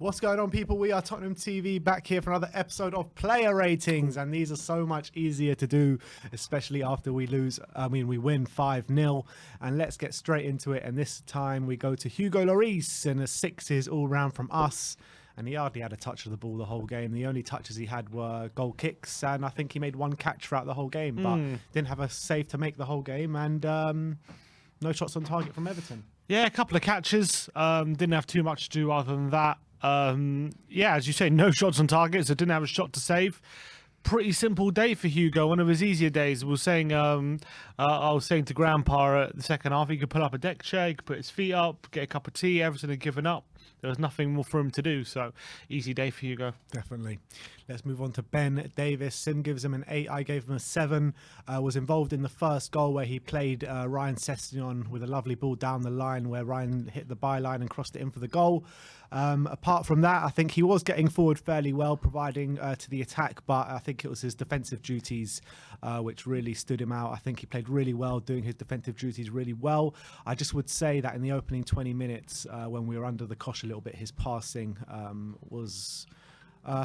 What's going on, people? We are Tottenham TV, back here for another episode of player ratings, and these are so much easier to do, especially after we win 5-0. And let's get straight into it. And this time we go to Hugo Lloris, and a 6s all round from us. And he hardly had a touch of the ball the whole game. The only touches he had were goal kicks, and I think he made one catch throughout the whole game, but didn't have a save to make the whole game, and no shots on target from Everton. Yeah, a couple of catches. Didn't have too much to do other than that. Yeah, as you say, no shots on target, so didn't have a shot to save. Pretty simple day for Hugo, one of his easier days. I was saying to Grandpa at the second half, he could pull up a deck chair, he could put his feet up, get a cup of tea. Everton had given up. There was nothing more for him to do, so easy day for Hugo. Definitely. Let's move on to Ben Davies. Sim gives him an 8. I gave him a 7. Was involved in the first goal where he played Ryan SESSEGNON with a lovely ball down the line where Ryan hit the byline and crossed it in for the goal. Apart from that, I think he was getting forward fairly well, providing to the attack, but I think it was his defensive duties which really stood him out. I think he played really well, doing his defensive duties really well. I just would say that in the opening 20 minutes, when we were under the cosh a little bit, his passing was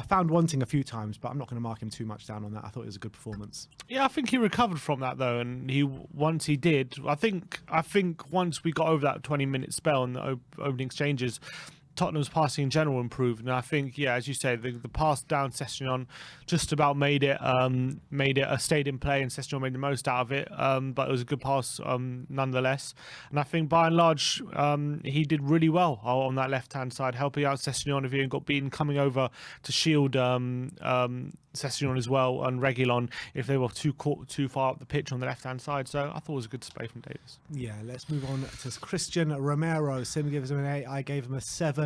found wanting a few times, but I'm not going to mark him too much down on that. I thought it was a good performance. Yeah, I think he recovered from that though, and once he did, I think once we got over that 20-minute spell and the opening exchanges, Tottenham's passing in general improved, and I think, yeah, as you say, the pass down SESSEGNON just about made it stayed in play, and SESSEGNON made the most out of it. But it was a good pass nonetheless, and I think by and large he did really well on that left-hand side, helping out SESSEGNON if he got beaten, coming over to shield SESSEGNON as well, and REGUILON if they were too far up the pitch on the left-hand side. So I thought it was a good display from Davies. Yeah, let's move on to Christian Romero. Sim gives him an 8. I gave him a 7.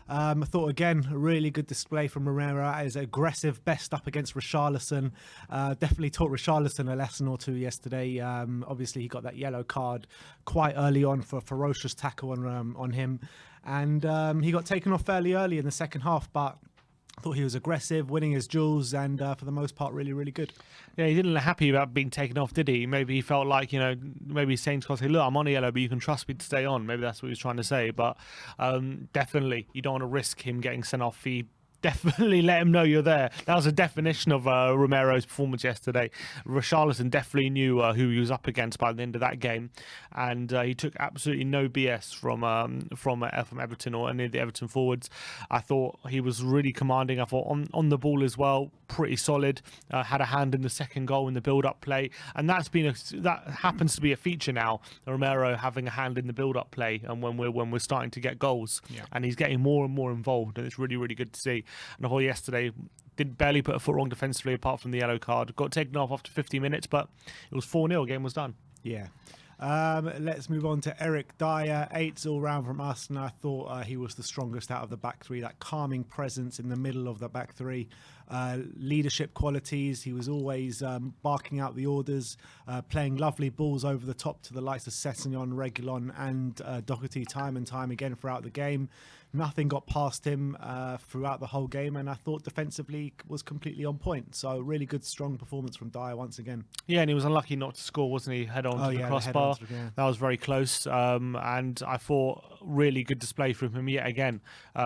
I thought, again, a really good display from Romero. His aggressive best up against Richarlison. Definitely taught Richarlison a lesson or two yesterday. Obviously, he got that yellow card quite early on for a ferocious tackle on him. And he got taken off fairly early in the second half, but I thought he was aggressive, winning his duels, and for the most part, really, really good. Yeah, he didn't look happy about being taken off, did he? Maybe he felt like, maybe he's saying to us, hey, look, I'm on a yellow, but you can trust me to stay on. Maybe that's what he was trying to say. But definitely, you don't want to risk him getting sent off. He definitely let him know you're there. That was a definition of Romero's performance yesterday. Richarlison definitely knew who he was up against by the end of that game, and he took absolutely no BS from Everton or any of the Everton forwards. I thought he was really commanding. I thought on the ball as well, pretty solid. Had a hand in the second goal in the build-up play, and that happens to be a feature now. Romero having a hand in the build-up play, and when we're starting to get goals, and he's getting more and more involved, and it's really, really good to see. And I thought yesterday did barely put a foot wrong defensively apart from the yellow card. Got taken off after 50 minutes, but it was 4-0. Game was done. Yeah. Let's move on to Eric Dier. 8s all round from us, and I thought he was the strongest out of the back three. That calming presence in the middle of the back three. Leadership qualities. He was always barking out the orders, playing lovely balls over the top to the likes of SESSEGNON, REGUILON and Doherty time and time again throughout the game. Nothing got past him throughout the whole game, and I thought defensively was completely on point. So really good, strong performance from Dier once again. Yeah, and he was unlucky not to score, wasn't he? Head on to the crossbar. That was very close, and I thought really good display from him yet again,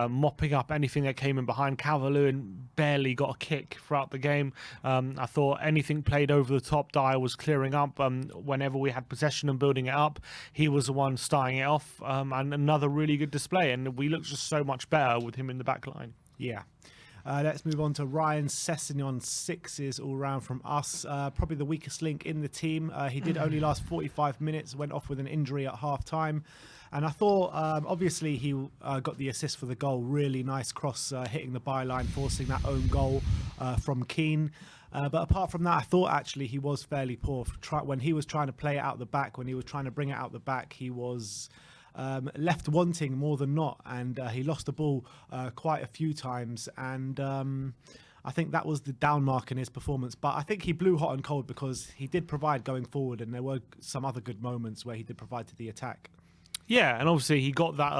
mopping up anything that came in behind. Calvert-Lewin barely got a kick throughout the game. I thought anything played over the top, Dier was clearing up. Whenever we had possession and building it up, he was the one starting it off, and another really good display, and we looked just so much better with him in the back line. Yeah. Let's move on to Ryan SESSEGNON. 6s all round from us. Probably the weakest link in the team. He did only last 45 minutes, went off with an injury at half time. And I thought, obviously, he got the assist for the goal. Really nice cross hitting the byline, forcing that own goal from KANE. But apart from that, I thought actually he was fairly poor. When he was trying to play it out the back, when he was trying to bring it out the back, he was left wanting more than not, and he lost the ball quite a few times, and I think that was the down mark in his performance. But I think he blew hot and cold because he did provide going forward, and there were some other good moments where he did provide to the attack. Yeah, and obviously he got that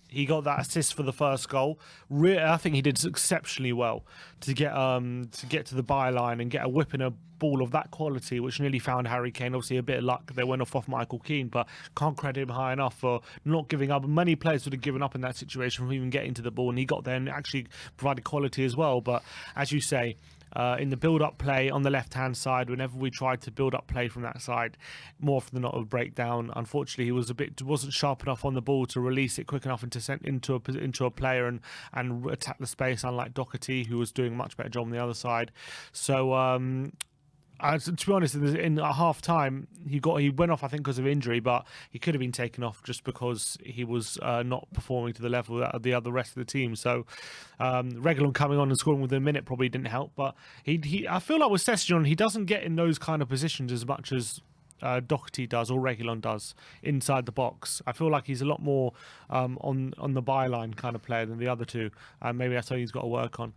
He got that assist for the first goal. I think he did exceptionally well to get to the byline and get a whip in a ball of that quality, which nearly found Harry Kane. Obviously, a bit of luck. They went off Michael Keane, but can't credit him high enough for not giving up. Many players would have given up in that situation from even getting to the ball, and he got there and actually provided quality as well. But as you say, in the build-up play on the left-hand side, whenever we tried to build up play from that side, more often than not, it would break down. Unfortunately, he wasn't sharp enough on the ball to release it quick enough into a player and attack the space. Unlike Doherty, who was doing a much better job on the other side. So. To be honest, in a half time, he went off, I think, because of injury, but he could have been taken off just because he was not performing to the level that the rest of the team. So Reguilon coming on and scoring within a minute probably didn't help. But I feel like with SESSEGNON, he doesn't get in those kind of positions as much as Doherty does or Reguilon does inside the box. I feel like he's a lot more on the byline kind of player than the other two, and maybe that's something he's got to work on.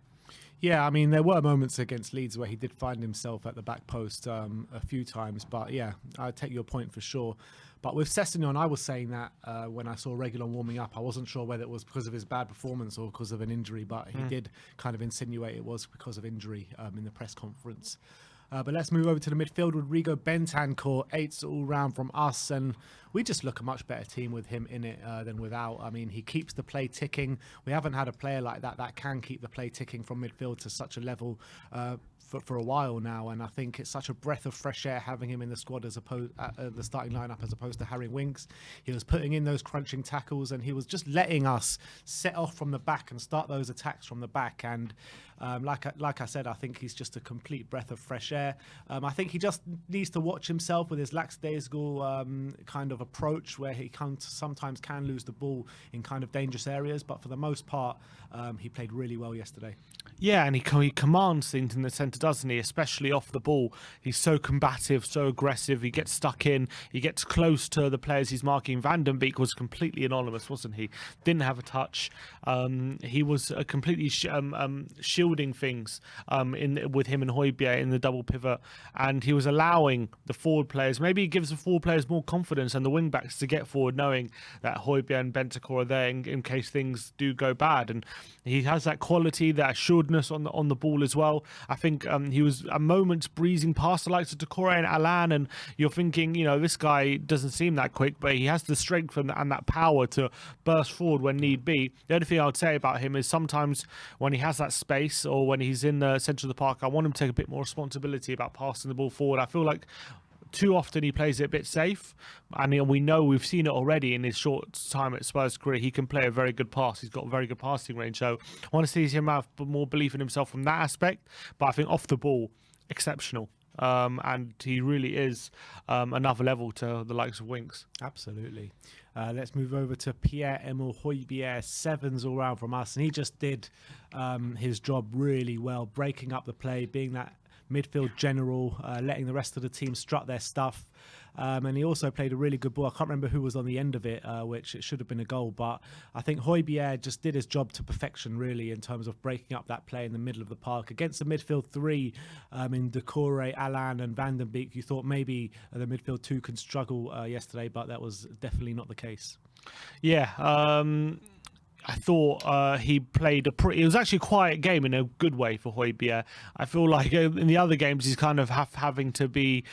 Yeah, I mean, there were moments against Leeds where he did find himself at the back post a few times. But yeah, I take your point for sure. But with SESSEGNON, I was saying that when I saw Reguilon warming up, I wasn't sure whether it was because of his bad performance or because of an injury. But he did kind of insinuate it was because of injury in the press conference. But let's move over to the midfield with Rigo Bentancur, 8s all round from us, and we just look a much better team with him in it than without. I mean, he keeps the play ticking. We haven't had a player like that can keep the play ticking from midfield to such a level for a while now, and I think it's such a breath of fresh air having him in the squad as opposed the starting lineup as opposed to Harry Winks. He was putting in those crunching tackles, and he was just letting us set off from the back and start those attacks from the back. And like I said, I think he's just a complete breath of fresh air. I think he just needs to watch himself with his lackadaisical kind of approach, where he sometimes can lose the ball in kind of dangerous areas, but for the most part, he played really well yesterday. Yeah, and he commands things in the centre, doesn't he? Especially off the ball. He's so combative, so aggressive. He gets stuck in. He gets close to the players he's marking. Van den Beek was completely anonymous, wasn't he? Didn't have a touch. He was completely shielding things with him and Højbjerg in the double pivot, and he was allowing the forward players. Maybe he gives the forward players more confidence and the wing backs to get forward, knowing that Højbjerg and Bentancur are there in case things do go bad. And he has that quality, that assuredness on the ball as well. I think he was a moment breezing past the likes of Decore and Alan, and you're thinking, this guy doesn't seem that quick, but he has the strength and that power to burst forward when need be. The only thing I would say about him is sometimes when he has that space or when he's in the centre of the park, I want him to take a bit more responsibility about passing the ball forward. I feel like too often he plays it a bit safe, and we've seen it already in his short time at Spurs' career. He can play a very good pass. He's got a very good passing range, so I want to see him have more belief in himself from that aspect. But I think off the ball, exceptional, and he really is another level to the likes of Winks. Absolutely. Let's move over to Pierre-Emile Højbjerg, 7s all round from us, and he just did his job really well, breaking up the play, being that midfield general, letting the rest of the team strut their stuff. And he also played a really good ball. I can't remember who was on the end of it, which it should have been a goal. But I think Højbjerg just did his job to perfection, really, in terms of breaking up that play in the middle of the park. Against the midfield three in Decore, Alan and Van den Beek, you thought maybe the midfield two can struggle yesterday, but that was definitely not the case. Yeah, I thought he played it was actually a quiet game in a good way for Højbjerg. I feel like in the other games he's kind of having to be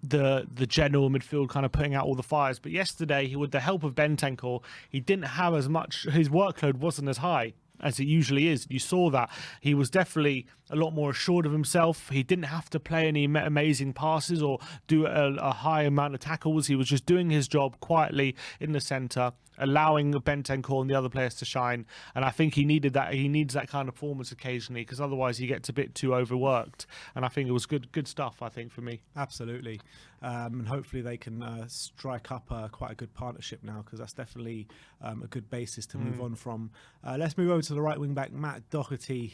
the general midfield, kind of putting out all the fires. But yesterday, with the help of Bentancur, he didn't have as much, his workload wasn't as high as it usually is. You saw that he was definitely a lot more assured of himself. He didn't have to play any amazing passes or do a high amount of tackles. He was just doing his job quietly in the centre, allowing Bentancur and the other players to shine. And I think he needed that. He needs that kind of performance occasionally, because otherwise he gets a bit too overworked. And I think it was good stuff, I think, for me. Absolutely. And hopefully they can strike up quite a good partnership now, because that's definitely a good basis to move on from. Let's move over to the right wing back, Matt Doherty.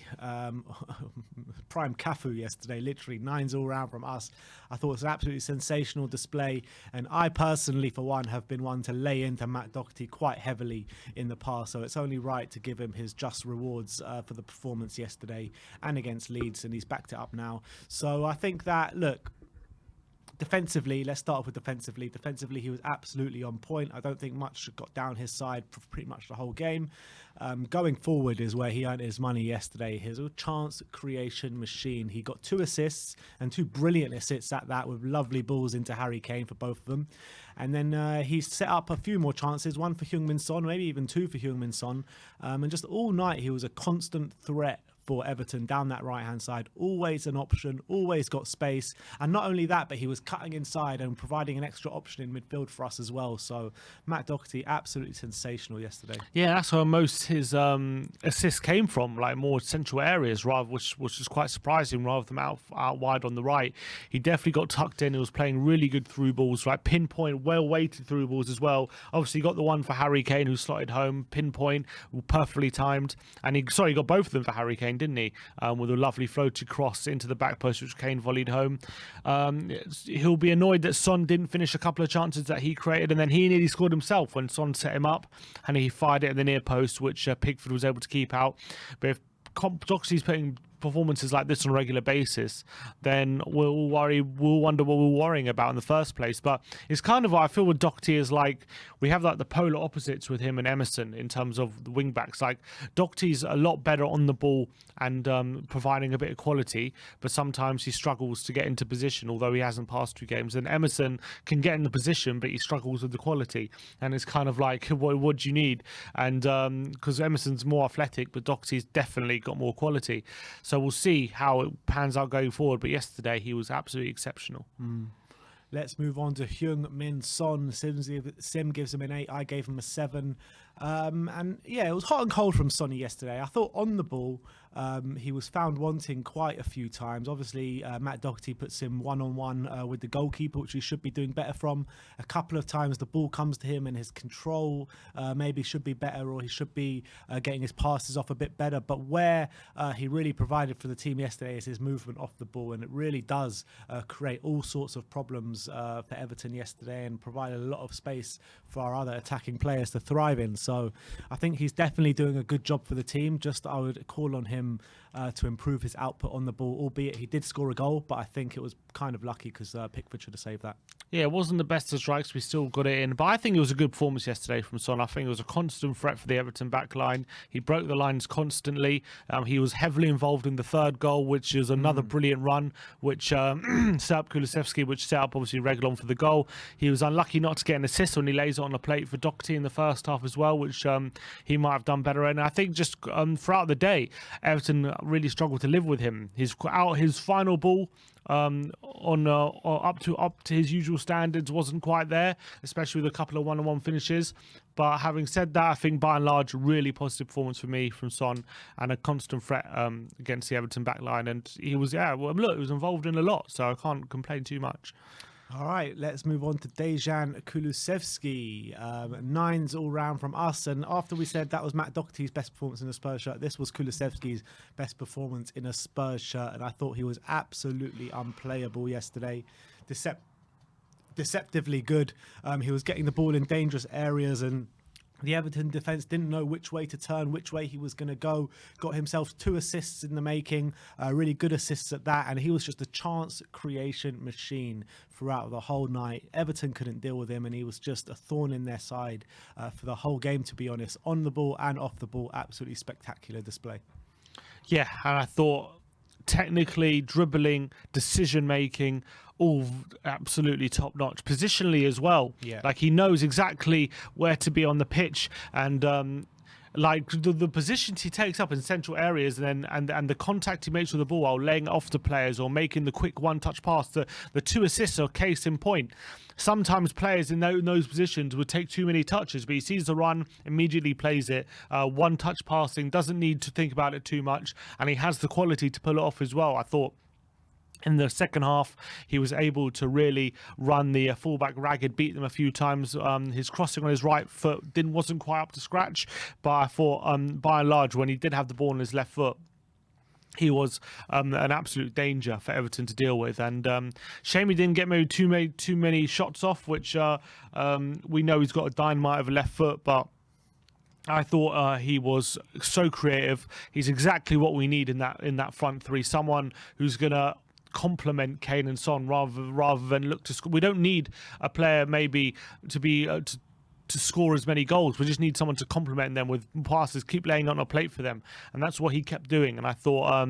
Prime Cafu yesterday, literally 9s all round from us. I thought it was an absolutely sensational display, and I personally, for one, have been one to lay into Matt Doherty quite heavily in the past, so it's only right to give him his just rewards for the performance yesterday and against Leeds, and he's backed it up now. So I think that, look, Defensively, let's start off with defensively. Defensively, he was absolutely on point. I don't think much got down his side for pretty much the whole game. Going forward is where he earned his money yesterday. His chance creation machine. He got 2 assists and 2 brilliant assists at that, with lovely balls into Harry Kane for both of them. And then he set up a few more chances, 1 for HEUNG-MIN Son, maybe even 2 for HEUNG-MIN Son. And just all night, he was a constant threat for Everton down that right-hand side. Always an option, always got space. And not only that, but he was cutting inside and providing an extra option in midfield for us as well. So Matt Doherty, absolutely sensational yesterday. Yeah, that's where most his assists came from, like more central areas, rather, which is quite surprising, rather than out wide on the right. He definitely got tucked in. He was playing really good through balls, right? Pinpoint, well-weighted through balls as well. Obviously, got the one for Harry Kane, who slotted home, pinpoint, perfectly timed. And he got both of them for Harry Kane, didn't he? With a lovely floated cross into the back post, which Kane volleyed home. He'll be annoyed that Son didn't finish a couple of chances that he created, and then he nearly scored himself when Son set him up, and he fired it at the near post, which Pickford was able to keep out. But if Doherty's putting performances like this on a regular basis, then we'll wonder what we're worrying about in the first place. But it's kind of what I feel with Doherty is like we have like the polar opposites with him and Emerson in terms of the wing backs. Like Doherty's a lot better on the ball and providing a bit of quality, but sometimes he struggles to get into position, although he hasn't passed 2 games. And Emerson can get in the position, but he struggles with the quality. And it's kind of like, what do you need? And because Emerson's more athletic, but Doherty's definitely got more quality. So we'll see how it pans out going forward. But yesterday, he was absolutely exceptional. Let's move on to HEUNG-MIN Son. Sim gives him an 8. I gave him a 7. And yeah, it was hot and cold from Sonny yesterday. I thought on the ball, he was found wanting quite a few times. Obviously, Matt Doherty puts him one-on-one with the goalkeeper, which he should be doing better from. A couple of times the ball comes to him and his control maybe should be better, or he should be getting his passes off a bit better. But where he really provided for the team yesterday is his movement off the ball, and it really does create all sorts of problems for Everton yesterday and provide a lot of space for our other attacking players to thrive in. So I think he's definitely doing a good job for the team. Just I would call on him to improve his output on the ball, albeit he did score a goal, but I think it was kind of lucky because Pickford should have saved that. Yeah, it wasn't the best of strikes. We still got it in. But I think it was a good performance yesterday from Son. I think it was a constant threat for the Everton back line. He broke the lines constantly. He was heavily involved in the 3rd goal, which is another brilliant run, which set up KULUSEVSKI, which set up, obviously, Reguilon for the goal. He was unlucky not to get an assist when he lays it on the plate for Doherty in the first half as well, which he might have done better. And I think just throughout the day, Everton really struggled to live with him. His final ball up to his usual standards wasn't quite there, especially with a couple of one-on-one finishes. But having said that, I think by and large, really positive performance for me from Son and a constant threat against the Everton backline. And he was, he was involved in a lot, so I can't complain too much. All right, let's move on to DEJAN KULUSEVSKI. 9s all round from us. And after we said that was Matt Doherty's best performance in a Spurs shirt, this was KULUSEVSKI's best performance in a Spurs shirt. And I thought he was absolutely unplayable yesterday. Deceptively good. He was getting the ball in dangerous areas, and the Everton defence didn't know which way to turn, which way he was going to go. Got himself 2 assists in the making, really good assists at that, and he was just a chance creation machine throughout the whole night. Everton couldn't deal with him, and he was just a thorn in their side for the whole game, to be honest. On the ball and off the ball, absolutely spectacular display. Yeah, and I thought technically, dribbling, decision-making, all absolutely top-notch. Positionally as well. Yeah. Like, he knows exactly where to be on the pitch, and like the positions he takes up in central areas, and the contact he makes with the ball while laying it off to players or making the quick one-touch pass. The 2 assists are case in point. Sometimes players in those positions would take too many touches, but he sees the run, immediately plays it. One-touch passing, doesn't need to think about it too much, and he has the quality to pull it off as well. I thought in the second half, he was able to really run the fullback ragged, beat them a few times. His crossing on his right foot wasn't quite up to scratch, but I thought by and large, when he did have the ball on his left foot, he was an absolute danger for Everton to deal with. And shame he didn't get maybe too many shots off, which we know he's got a dynamite of a left foot, but I thought he was so creative. He's exactly what we need in that front three. Someone who's going to complement Kane and Son rather than look to score. We don't need a player maybe to be to score as many goals. We just need someone to complement them with passes, keep laying on a plate for them, and that's what he kept doing. And I thought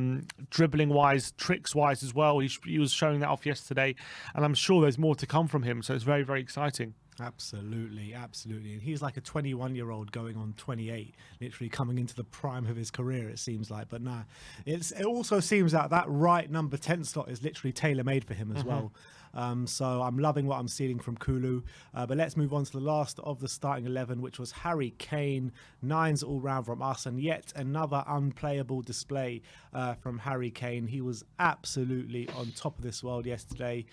dribbling wise, tricks wise as well, he was showing that off yesterday, and I'm sure there's more to come from him, so it's very, very exciting. Absolutely, absolutely. And he's like a 21-year-old going on 28, literally coming into the prime of his career, it seems like. But nah, it also seems that right number 10 slot is literally tailor-made for him as well. So I'm loving what I'm seeing from Kulu. But let's move on to the last of the starting 11, which was Harry Kane. 9s all round from us, and yet another unplayable display from Harry Kane. He was absolutely on top of this world yesterday,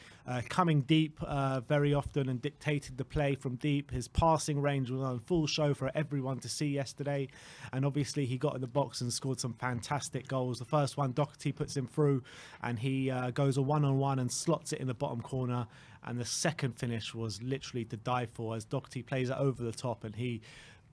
coming deep very often and dictated the play from deep. His passing range was on full show for everyone to see yesterday, and obviously he got in the box and scored some fantastic goals. The first one, Doherty puts him through, and he goes a one-on-one and slots it in the bottom corner. And the second finish was literally to die for, as Doherty plays it over the top and he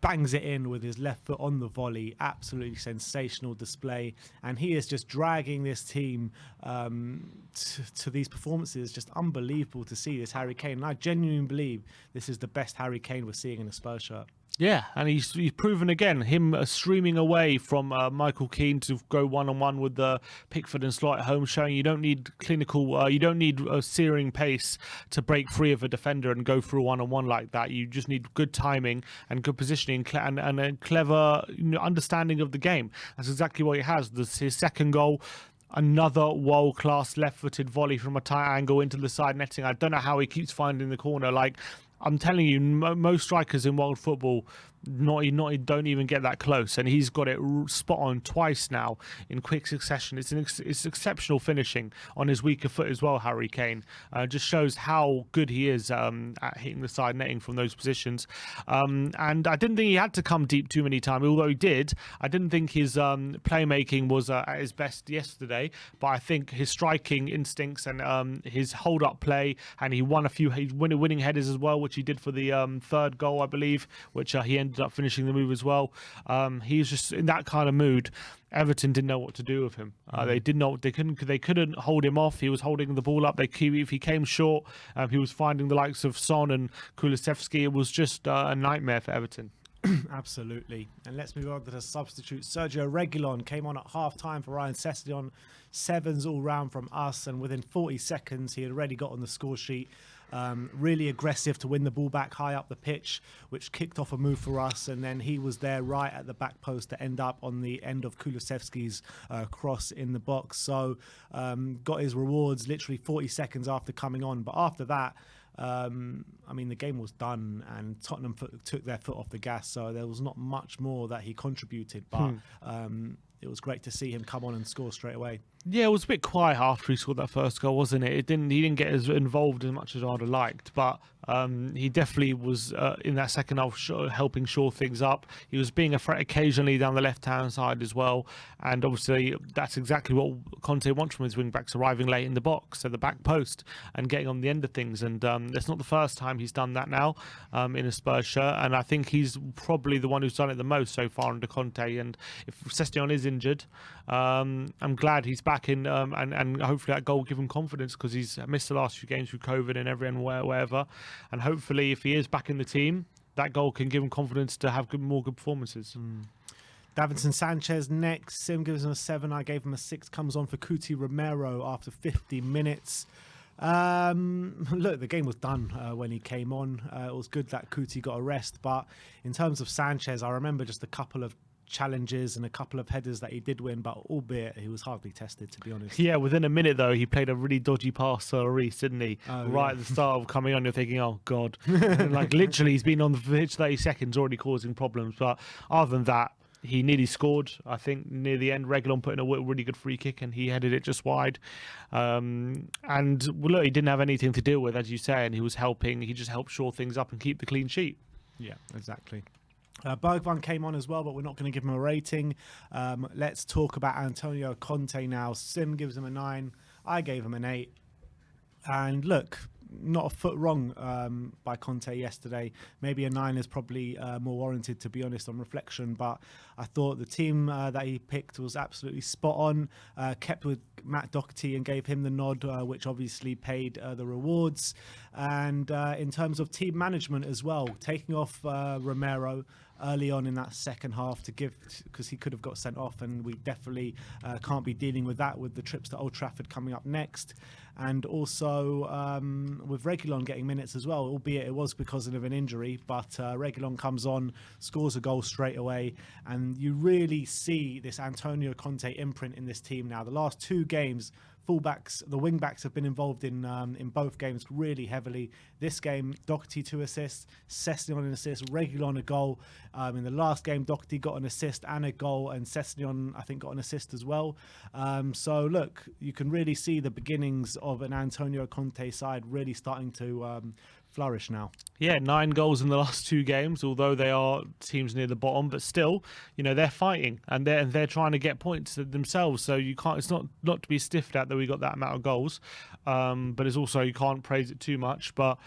bangs it in with his left foot on the volley. Absolutely sensational display, and he is just dragging this team to these performances. Just unbelievable to see this Harry Kane, and I genuinely believe this is the best Harry Kane we're seeing in a Spurs shirt. Yeah, and he's proven again, him streaming away from Michael Keane to go one-on-one with Pickford and Slot at home, showing you don't need you don't need a searing pace to break free of a defender and go through one-on-one like that. You just need good timing and good positioning and a clever understanding of the game. That's exactly what he has. His second goal, another world-class left-footed volley from a tight angle into the side netting. I don't know how he keeps finding the corner. Like, I'm telling you, most strikers in world football don't even get that close, and he's got it spot on twice now in quick succession. It's exceptional finishing on his weaker foot as well. Harry Kane just shows how good he is at hitting the side netting from those positions. And I didn't think he had to come deep too many times, although he did. I didn't think his playmaking was at his best yesterday, but I think his striking instincts and his hold-up play, and he won a few winning headers as well, which he did for the third goal, I believe, which he ended up finishing the move as well. He was just in that kind of mood. Everton didn't know what to do with him. They couldn't hold him off. He was holding the ball up. If he came short, he was finding the likes of Son and Kulusevski. It was just a nightmare for Everton. Absolutely. And let's move on to the substitute. Sergio Reguilon came on at half-time for Ryan Sessegnon. 7s all round from us, and within 40 seconds he had already got on the score sheet. Really aggressive to win the ball back high up the pitch, which kicked off a move for us, and then he was there right at the back post to end up on the end of Kulusevski's cross in the box. So got his rewards literally 40 seconds after coming on. But after that, I mean, the game was done and Tottenham took their foot off the gas, so there was not much more that he contributed, but it was great to see him come on and score straight away. Yeah, it was a bit quiet after he scored that first goal, wasn't it? He didn't get as involved as much as I'd have liked, but he definitely was in that second half helping shore things up. He was being a threat occasionally down the left-hand side as well, and obviously that's exactly what Conte wants from his wing-backs, arriving late in the box at the back post and getting on the end of things. And it's not the first time he's done that now in a Spurs shirt, and I think he's probably the one who's done it the most so far under Conte. And if Sessegnon is injured, I'm glad he's back in, and hopefully that goal will give him confidence, because he's missed the last few games through COVID and wherever. And hopefully, if he is back in the team, that goal can give him confidence to have more good performances. Davinson Sanchez next. Sim gives him a 7. I gave him a 6. Comes on for Romero after 50 minutes. Look, the game was done when he came on. It was good that Kuti got a rest, but in terms of Sanchez, I remember just a couple of challenges and a couple of headers that he did win, but albeit he was hardly tested, to be honest. Yeah, within a minute though, he played a really dodgy pass to LLORIS, didn't he? Right at the start of coming on, you're thinking, oh god. And like literally he's been on the pitch 30 seconds already causing problems, but other than that, he nearly scored. I think near the end, Reguilon put in a really good free kick and he headed it just wide. And well, look, he didn't have anything to deal with, as you say, and he was helping. He just helped shore things up and keep the clean sheet. Yeah, exactly. Bergwijn came on as well, but we're not going to give him a rating. Let's talk about Antonio Conte now. Sim gives him a 9. I gave him an 8. And look, not a foot wrong by Conte yesterday. Maybe a 9 is probably more warranted, to be honest, on reflection. But I thought the team that he picked was absolutely spot on. Kept with Matt Doherty and gave him the nod, which obviously paid the rewards. And in terms of team management as well, taking off Romero early on in that second half to give, because he could have got sent off, and we definitely can't be dealing with that with the trips to Old Trafford coming up next. And also with Reguilon getting minutes as well, albeit it was because of an injury, but Reguilon comes on, scores a goal straight away, and you really see this Antonio Conte imprint in this team now. The last 2 games, fullbacks, the wing backs have been involved in both games really heavily. This game, Doherty 2 assists, Sessegnon an assist, Reguilon a goal. In the last game, Doherty got an assist and a goal, and Sessegnon, I think, got an assist as well. So look, you can really see the beginnings of an Antonio Conte side really starting to flourish now. Yeah, 9 goals in the last 2 games, although they are teams near the bottom, but still, you know, they're fighting and they're trying to get points themselves. So you can't, it's not to be stiffed at that we got that amount of goals, but it's also, you can't praise it too much. But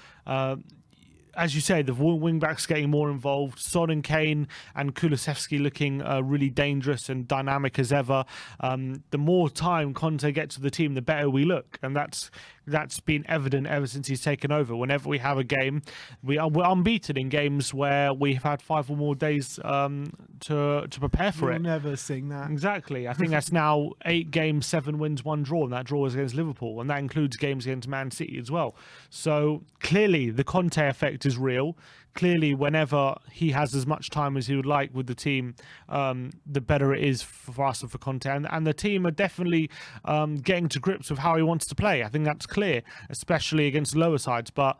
as you say, the wing backs getting more involved. Son and KANE and Kulusevski looking really dangerous and dynamic as ever. The more time Conte gets to the team, the better we look, and that's been evident ever since he's taken over. Whenever we have a game, we're unbeaten in games where we've had 5 or more days to prepare for it. Never sing that. Exactly. I think that's now 8 games, 7 wins, 1 draw, and that draw is against Liverpool, and that includes games against Man City as well. So clearly the Conte effect is real. Clearly, whenever he has as much time as he would like with the team, the better it is for us and for Conte. And the team are definitely getting to grips with how he wants to play. I think that's clear, especially against lower sides. But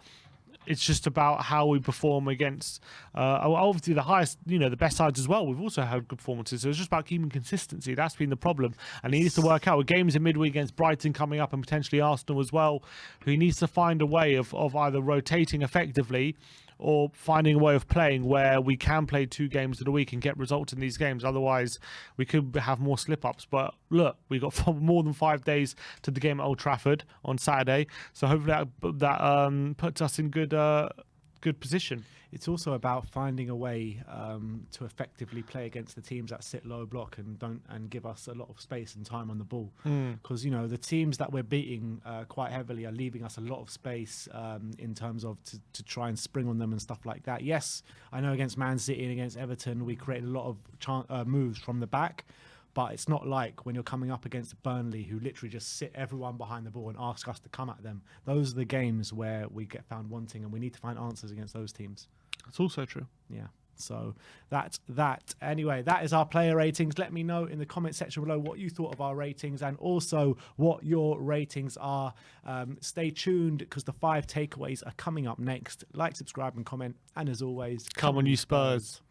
it's just about how we perform against, obviously, the highest, you know, the best sides as well. We've also had good performances. So it's just about keeping consistency. That's been the problem. And he needs to work out with games in midweek against Brighton coming up and potentially Arsenal as well. He needs to find a way of either rotating effectively or finding a way of playing where we can play 2 games in a week and get results in these games. Otherwise, we could have more slip-ups. But look, we got more than 5 days to the game at Old Trafford on Saturday. So hopefully that puts us in good position. It's also about finding a way to effectively play against the teams that sit low block and give us a lot of space and time on the ball. Because you know, the teams that we're beating quite heavily are leaving us a lot of space in terms of to try and spring on them and stuff like that. Yes, I know against Man City and against Everton we created a lot of moves from the back. But it's not like when you're coming up against Burnley, who literally just sit everyone behind the ball and ask us to come at them. Those are the games where we get found wanting, and we need to find answers against those teams. That's also true. Yeah. So that's that. Anyway, that is our player ratings. Let me know in the comment section below what you thought of our ratings and also what your ratings are. Stay tuned because the 5 takeaways are coming up next. Like, subscribe and comment. And as always, come on you Spurs.